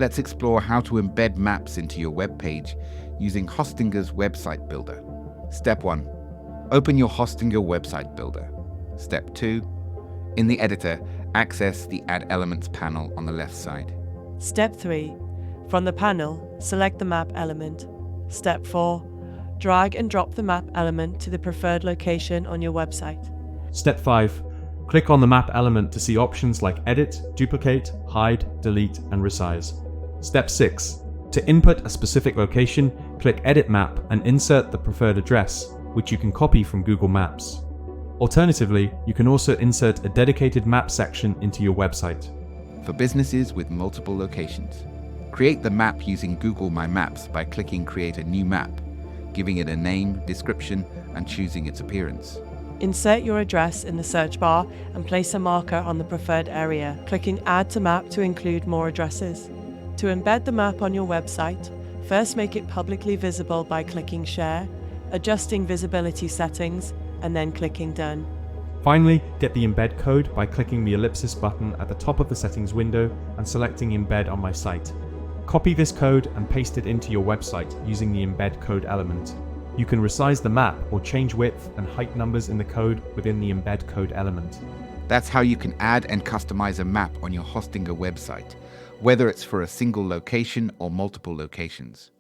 Let's explore how to embed maps into your web page using Hostinger's Website Builder. Step 1. Open your Hostinger Website Builder. Step 2. In the editor, access the Add Elements panel on the left side. Step 3. From the panel, select the map element. Step 4. Drag and drop the map element to the preferred location on your website. Step 5. Click on the map element to see options like Edit, Duplicate, Hide, Delete, and Resize. Step 6. To input a specific location, click Edit Map and insert the preferred address, which you can copy from Google Maps. Alternatively, you can also insert a dedicated map section into your website. For businesses with multiple locations, create the map using Google My Maps by clicking Create a new map, giving it a name, description, and choosing its appearance. Insert your address in the search bar and place a marker on the preferred area, clicking Add to Map to include more addresses. To embed the map on your website, first make it publicly visible by clicking Share, adjusting visibility settings, and then clicking Done. Finally, get the embed code by clicking the ellipsis button at the top of the settings window and selecting Embed on my site. Copy this code and paste it into your website using the embed code element. You can resize the map or change width and height numbers in the code within the embed code element. That's how you can add and customize a map on your Hostinger website, whether it's for a single location or multiple locations.